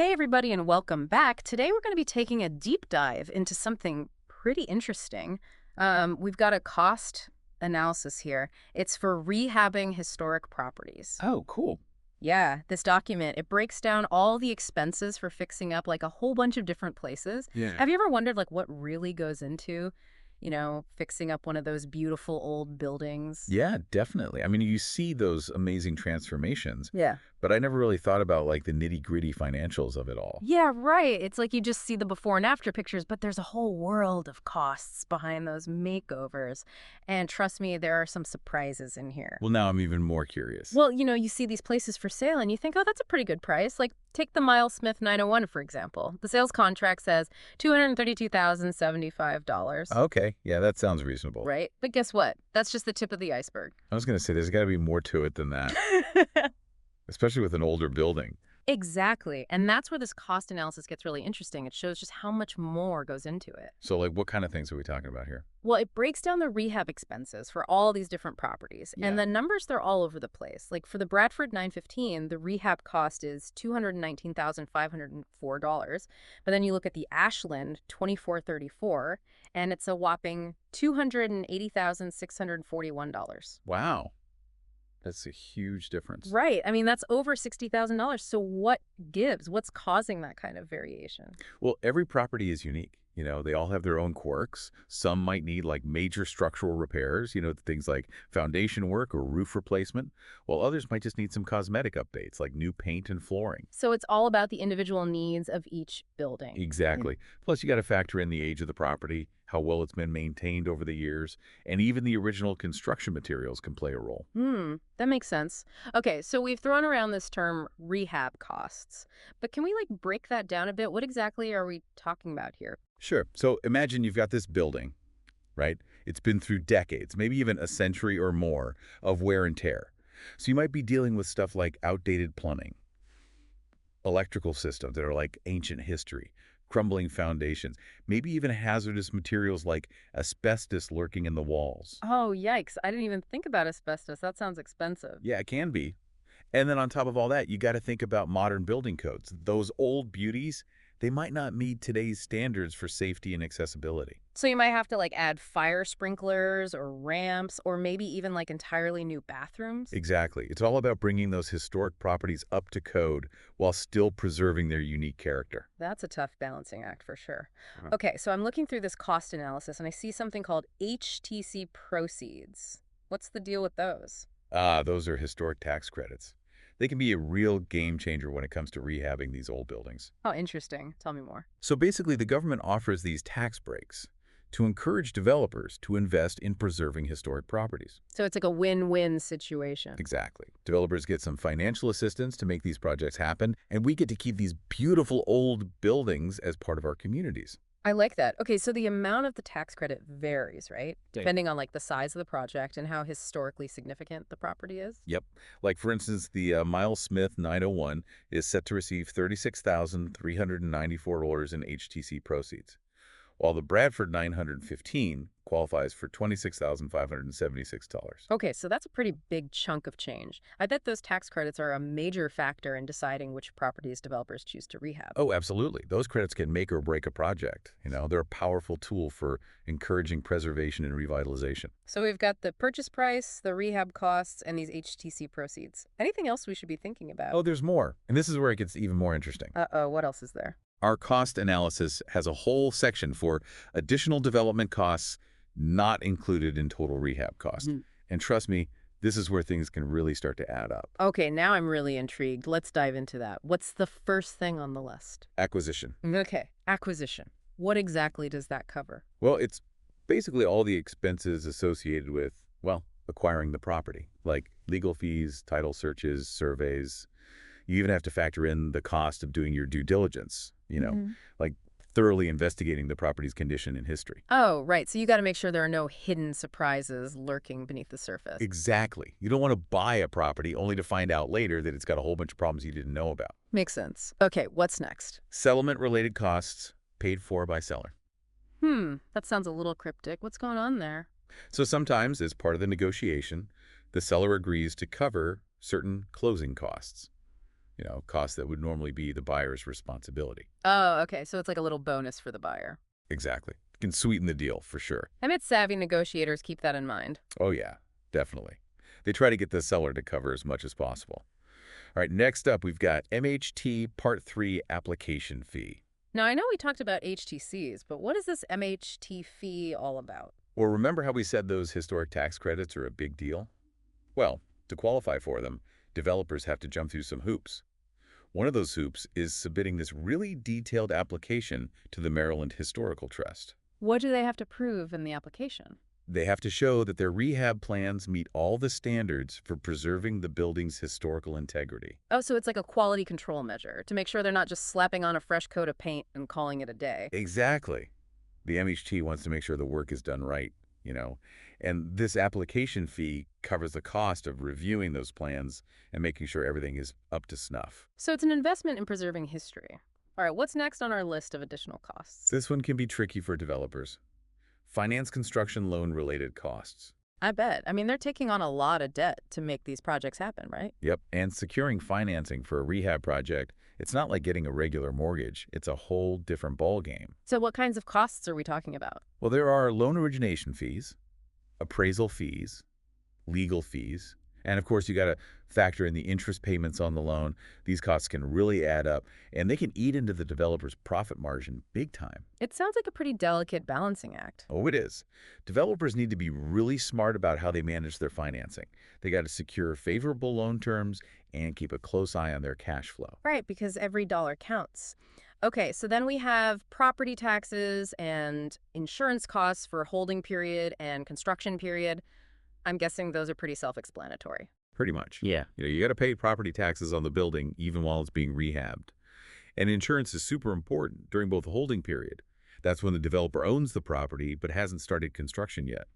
Hey, everybody, and welcome back. Today, we're going to be taking a deep dive into something pretty interesting. We've got a cost analysis here. It's for rehabbing historic properties. Oh, cool. Yeah, this document, it breaks down all the expenses for fixing up like a whole bunch of different places. Yeah. Have you ever wondered like what really goes into, fixing up one of those beautiful old buildings? Yeah, definitely. I mean, you see those amazing transformations, Yeah. but I never really thought about like the nitty-gritty financials of it all. Yeah, right. It's like you just see the before and after pictures, but there's a whole world of costs behind those makeovers. And trust me, there are some surprises in here. Well, now I'm even more curious. Well, you see these places for sale and you think, oh, that's a pretty good price. Like, take the Miles Smith 901, for example. The sales contract says $232,075, Okay, yeah, that sounds reasonable. right? But guess what? That's just the tip of the iceberg. I was going to say there's got to be more to it than that, especially with an older building. Exactly. And that's where this cost analysis gets really interesting. It shows just how much more goes into it. So, like, what kind of things are we talking about here? Well, it breaks down the rehab expenses for all these different properties. Yeah. And the numbers, they're all over the place. Like for the Bradford 915, the rehab cost is $219,504. But then you look at the Ashland 2434, and it's a whopping $280,641. Wow, that's a huge difference. Right. I mean, that's over $60,000. So what gives? What's causing that kind of variation? Well, every property is unique. They all have their own quirks. Some might need like major structural repairs, things like foundation work or roof replacement, while others might just need some cosmetic updates like new paint and flooring. So it's all about the individual needs of each building. Exactly. Plus, you got to factor in the age of the property, how well it's been maintained over the years, and even the original construction materials can play a role. That makes sense. Okay, so we've thrown around this term rehab costs, but can we like break that down a bit? What exactly are we talking about here? Sure. So imagine you've got this building, right? It's been through decades, maybe even a century or more of wear and tear. So you might be dealing with stuff like outdated plumbing, electrical systems that are like ancient history, crumbling foundations, maybe even hazardous materials like asbestos lurking in the walls. Oh, yikes. I didn't even think about asbestos. That sounds expensive. Yeah, it can be. And then on top of all that, you got to think about modern building codes. Those old beauties, they might not meet today's standards for safety and accessibility. So you might have to like add fire sprinklers or ramps or maybe even like entirely new bathrooms. Exactly. It's all about bringing those historic properties up to code while still preserving their unique character. That's a tough balancing act for sure. Uh-huh. Okay, so I'm looking through this cost analysis and I see something called HTC proceeds. What's the deal with those? Those are historic tax credits. They can be a real game changer when it comes to rehabbing these old buildings. Oh, interesting. Tell me more. So basically, the government offers these tax breaks to encourage developers to invest in preserving historic properties. So it's like a win-win situation. Exactly. Developers get some financial assistance to make these projects happen, and we get to keep these beautiful old buildings as part of our communities. I like that. Okay, so the amount of the tax credit varies, right? Yeah. Depending on like the size of the project and how historically significant the property is. Yep. Like, for instance, the Miles Smith 901 is set to receive $36,394 in HTC proceeds, while the Bradford 915 qualifies for $26,576. Okay, so that's a pretty big chunk of change. I bet those tax credits are a major factor in deciding which properties developers choose to rehab. Oh, absolutely. Those credits can make or break a project. They're a powerful tool for encouraging preservation and revitalization. So we've got the purchase price, the rehab costs, and these HTC proceeds. Anything else we should be thinking about? Oh, there's more. And this is where it gets even more interesting. Uh-oh, what else is there? Our cost analysis has a whole section for additional development costs not included in total rehab cost. And trust me, this is where things can really start to add up. Okay, now I'm really intrigued. Let's dive into that. What's the first thing on the list? Acquisition. Okay, acquisition. What exactly does that cover? Well, it's basically all the expenses associated with, well, acquiring the property, like legal fees, title searches, surveys. You even have to factor in the cost of doing your due diligence, like thoroughly investigating the property's condition and history. Oh, right. So you got to make sure there are no hidden surprises lurking beneath the surface. Exactly. You don't want to buy a property only to find out later that it's got a whole bunch of problems you didn't know about. Makes sense. Okay, what's next? Settlement-related costs paid for by seller. That sounds a little cryptic. What's going on there? So sometimes, as part of the negotiation, the seller agrees to cover certain closing costs. costs that would normally be the buyer's responsibility. Oh, okay. So it's like a little bonus for the buyer. Exactly. Can sweeten the deal for sure. I bet savvy negotiators keep that in mind. Oh, yeah, definitely. They try to get the seller to cover as much as possible. All right, next up, we've got MHT Part 3 application fee. Now, I know we talked about HTCs, but what is this MHT fee all about? Well, remember how we said those historic tax credits are a big deal? Well, to qualify for them, developers have to jump through some hoops. One of those hoops is submitting this really detailed application to the Maryland Historical Trust. What do they have to prove in the application? They have to show that their rehab plans meet all the standards for preserving the building's historical integrity. Oh, so it's like a quality control measure to make sure they're not just slapping on a fresh coat of paint and calling it a day. Exactly. The MHT wants to make sure the work is done right. And this application fee covers the cost of reviewing those plans and making sure everything is up to snuff. So it's an investment in preserving history. All right, what's next on our list of additional costs? This one can be tricky for developers. Finance construction loan-related costs. I bet. I mean, they're taking on a lot of debt to make these projects happen, right? Yep, and securing financing for a rehab project, it's not like getting a regular mortgage. It's a whole different ballgame. So what kinds of costs are we talking about? Well, there are loan origination fees, appraisal fees, legal fees, and of course you got to factor in the interest payments on the loan. These costs can really add up, and they can eat into the developer's profit margin big time. It sounds like a pretty delicate balancing act. Oh, it is. Developers need to be really smart about how they manage their financing. They got to secure favorable loan terms and keep a close eye on their cash flow. Right, because every dollar counts. Okay, so then we have property taxes and insurance costs for holding period and construction period. I'm guessing those are pretty self-explanatory. Pretty much. Yeah. You got to pay property taxes on the building even while it's being rehabbed. And insurance is super important during both the holding period. That's when the developer owns the property but hasn't started construction yet.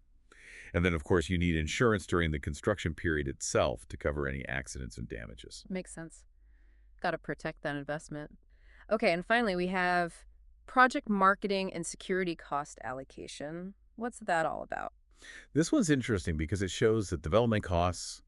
And then, of course, you need insurance during the construction period itself to cover any accidents and damages. Makes sense. Got to protect that investment. Okay, and finally we have project marketing and security cost allocation. What's that all about? This one's interesting because it shows that development costs,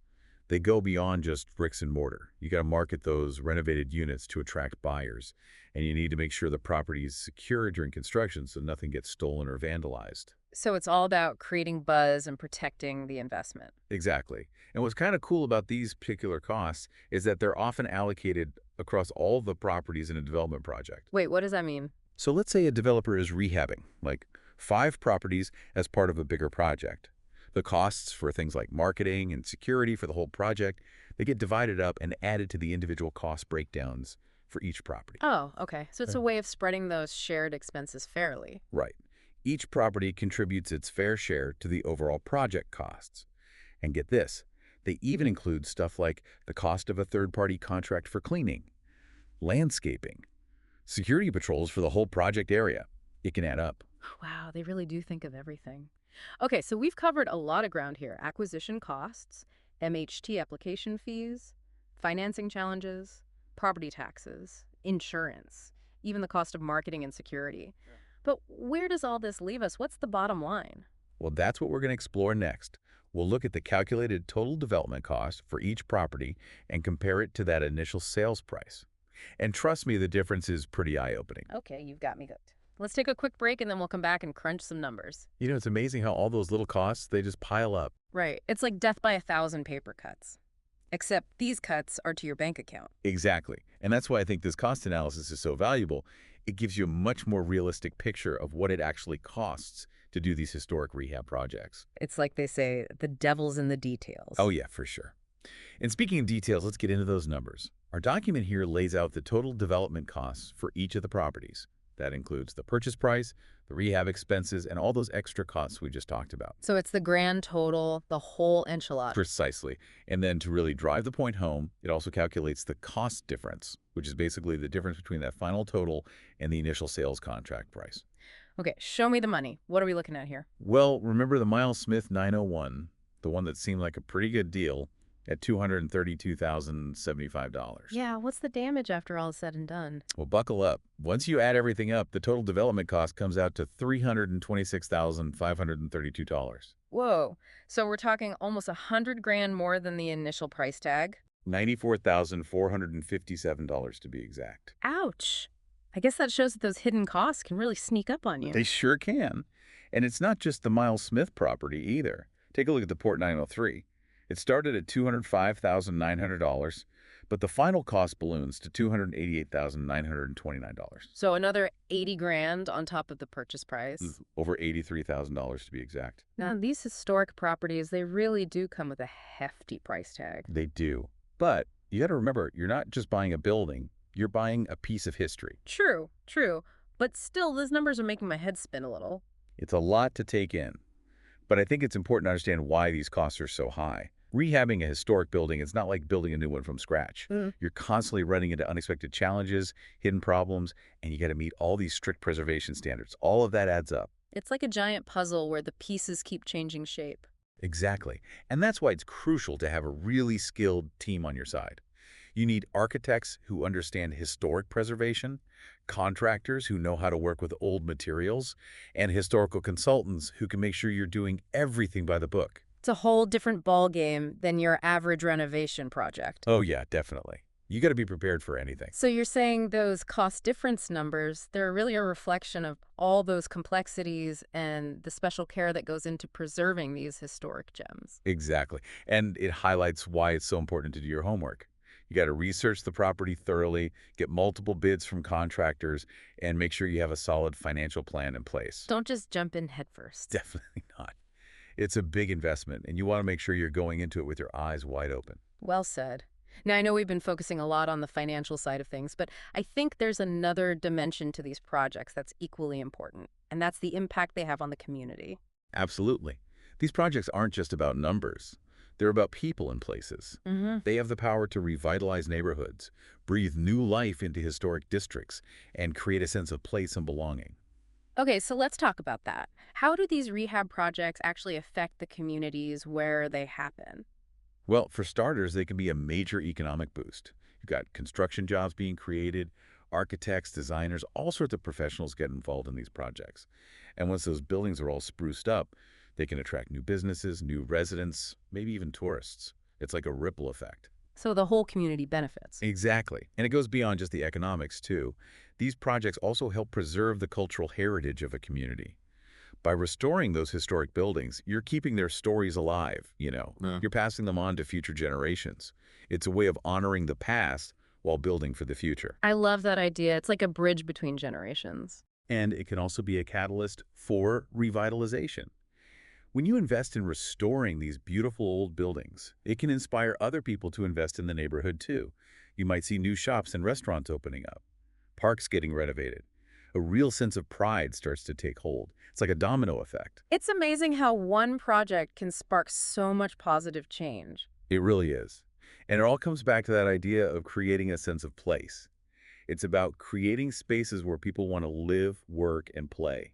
they go beyond just bricks and mortar. You got to market those renovated units to attract buyers, and you need to make sure the property is secure during construction so nothing gets stolen or vandalized. So it's all about creating buzz and protecting the investment. Exactly. And what's kind of cool about these particular costs is that they're often allocated across all the properties in a development project. Wait, what does that mean? So let's say a developer is rehabbing, like 5 properties as part of a bigger project. The costs for things like marketing and security for the whole project, they get divided up and added to the individual cost breakdowns for each property. Oh, okay. So it's a way of spreading those shared expenses fairly. Right. Each property contributes its fair share to the overall project costs. And get this, they even include stuff like the cost of a third-party contract for cleaning, landscaping, security patrols for the whole project area. It can add up. Wow, they really do think of everything. Okay, so we've covered a lot of ground here. Acquisition costs, MHT application fees, financing challenges, property taxes, insurance, even the cost of marketing and security. But where does all this leave us? What's the bottom line? Well, that's what we're going to explore next. We'll look at the calculated total development cost for each property and compare it to that initial sales price. And trust me, the difference is pretty eye-opening. Okay, you've got me hooked. Let's take a quick break and then we'll come back and crunch some numbers. It's amazing how all those little costs, they just pile up. Right. It's like death by 1,000 paper cuts. Except these cuts are to your bank account. Exactly. And that's why I think this cost analysis is so valuable. It gives you a much more realistic picture of what it actually costs to do these historic rehab projects. It's like they say, the devil's in the details. Oh, yeah, for sure. And speaking of details, let's get into those numbers. Our document here lays out the total development costs for each of the properties. That includes the purchase price, the rehab expenses, and all those extra costs we just talked about. So it's the grand total, the whole enchilada. Precisely. And then to really drive the point home, it also calculates the cost difference, which is basically the difference between that final total and the initial sales contract price. Okay, show me the money. What are we looking at here? Well, remember the Miles Smith 901, the one that seemed like a pretty good deal, at $232,075. Yeah, what's the damage after all is said and done? Well, buckle up. Once you add everything up, the total development cost comes out to $326,532. Whoa. So we're talking almost $100,000 more than the initial price tag? $94,457 to be exact. Ouch. I guess that shows that those hidden costs can really sneak up on you. They sure can. And it's not just the Miles Smith property either. Take a look at the Port 903. It started at $205,900, but the final cost balloons to $288,929. So another 80 grand on top of the purchase price. Over $83,000 to be exact. Now, these historic properties, they really do come with a hefty price tag. They do. But you got to remember, you're not just buying a building, you're buying a piece of history. True, true. But still, those numbers are making my head spin a little. It's a lot to take in. But I think it's important to understand why these costs are so high. Rehabbing a historic building is not like building a new one from scratch. You're constantly running into unexpected challenges, hidden problems, and you got to meet all these strict preservation standards. All of that adds up. It's like a giant puzzle where the pieces keep changing shape. Exactly. And that's why it's crucial to have a really skilled team on your side. You need architects who understand historic preservation, contractors who know how to work with old materials, and historical consultants who can make sure you're doing everything by the book. It's a whole different ballgame than your average renovation project. Oh yeah, definitely. You got to be prepared for anything. So you're saying those cost difference numbers, they're really a reflection of all those complexities and the special care that goes into preserving these historic gems. Exactly. And it highlights why it's so important to do your homework. You got to research the property thoroughly, get multiple bids from contractors, and make sure you have a solid financial plan in place. Don't just jump in headfirst. Definitely not. It's a big investment, and you want to make sure you're going into it with your eyes wide open. Well said. Now, I know we've been focusing a lot on the financial side of things, but I think there's another dimension to these projects that's equally important, and that's the impact they have on the community. Absolutely. These projects aren't just about numbers. They're about people and places. They have the power to revitalize neighborhoods, breathe new life into historic districts, and create a sense of place and belonging. Okay, so let's talk about that. How do these rehab projects actually affect the communities where they happen? Well, for starters, they can be a major economic boost. You've got construction jobs being created, architects, designers, all sorts of professionals get involved in these projects. And once those buildings are all spruced up, they can attract new businesses, new residents, maybe even tourists. It's like a ripple effect. So the whole community benefits. Exactly. And it goes beyond just the economics, too. These projects also help preserve the cultural heritage of a community. By restoring those historic buildings, you're keeping their stories alive, you know. Yeah. You're passing them on to future generations. It's a way of honoring the past while building for the future. I love that idea. It's like a bridge between generations. And it can also be a catalyst for revitalization. When you invest in restoring these beautiful old buildings, it can inspire other people to invest in the neighborhood too. You might see new shops and restaurants opening up, parks getting renovated. A real sense of pride starts to take hold. It's like a domino effect. It's amazing how one project can spark so much positive change. It really is. And it all comes back to that idea of creating a sense of place. It's about creating spaces where people want to live, work, and play.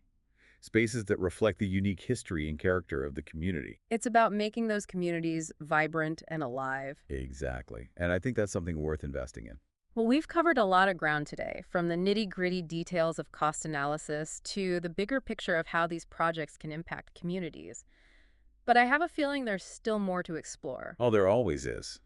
Spaces that reflect the unique history and character of the community. It's about making those communities vibrant and alive. Exactly. And I think that's something worth investing in. Well, we've covered a lot of ground today, from the nitty-gritty details of cost analysis to the bigger picture of how these projects can impact communities. But I have a feeling there's still more to explore. Oh, there always is.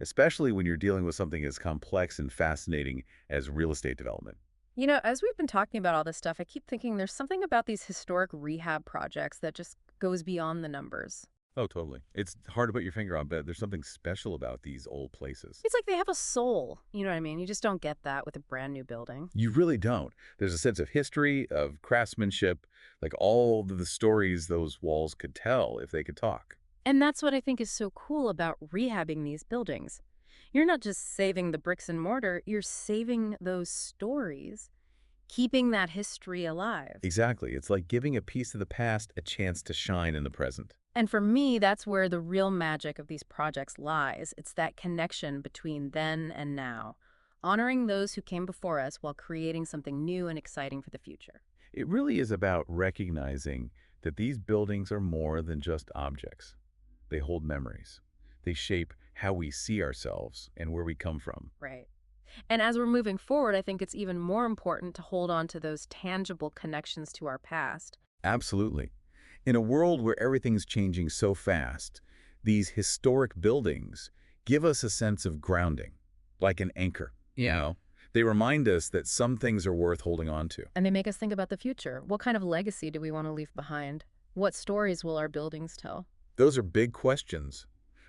Especially when you're dealing with something as complex and fascinating as real estate development. You know, as we've been talking about all this stuff, I keep thinking there's something about these historic rehab projects that just goes beyond the numbers. Oh, totally. It's hard to put your finger on, but there's something special about these old places. It's like they have a soul. You know what I mean? You just don't get that with a brand new building. You really don't. There's a sense of history, of craftsmanship, like all the stories those walls could tell if they could talk. And that's what I think is so cool about rehabbing these buildings. You're not just saving the bricks and mortar, you're saving those stories, keeping that history alive. Exactly. It's like giving a piece of the past a chance to shine in the present. And for me, that's where the real magic of these projects lies. It's that connection between then and now, honoring those who came before us while creating something new and exciting for the future. It really is about recognizing that these buildings are more than just objects. They hold memories. They shape how we see ourselves and where we come from. Right. And as we're moving forward, I think it's even more important to hold on to those tangible connections to our past. Absolutely. In a world where everything's changing so fast, these historic buildings give us a sense of grounding, like an anchor, you Yeah. know? They remind us that some things are worth holding on to. And they make us think about the future. What kind of legacy do we want to leave behind? What stories will our buildings tell? Those are big questions.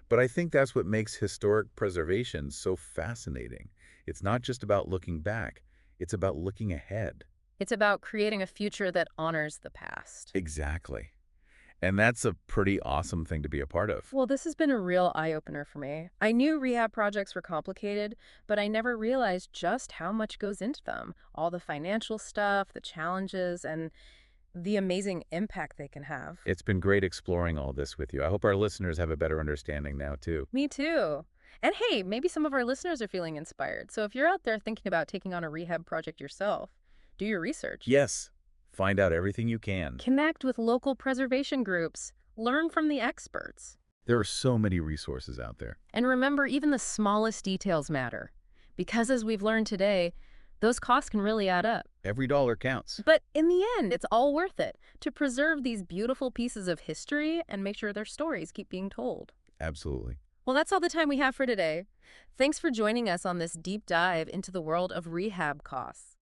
But I think that's what makes historic preservation so fascinating. It's not just about looking back, it's about looking ahead. It's about creating a future that honors the past. Exactly. And that's a pretty awesome thing to be a part of. Well, this has been a real eye-opener for me. I knew rehab projects were complicated, but I never realized just how much goes into them. All the financial stuff, the challenges, and the amazing impact they can have. It's been great exploring all this with you. I hope our listeners have a better understanding now, too. Me too. And hey, maybe some of our listeners are feeling inspired. So if you're out there thinking about taking on a rehab project yourself, do your research. Yes, find out everything you can. Connect with local preservation groups. Learn from the experts. There are so many resources out there. And remember, even the smallest details matter. Because as we've learned today, those costs can really add up. Every dollar counts. But in the end, it's all worth it to preserve these beautiful pieces of history and make sure their stories keep being told. Absolutely. Well, that's all the time we have for today. Thanks for joining us on this deep dive into the world of rehab costs.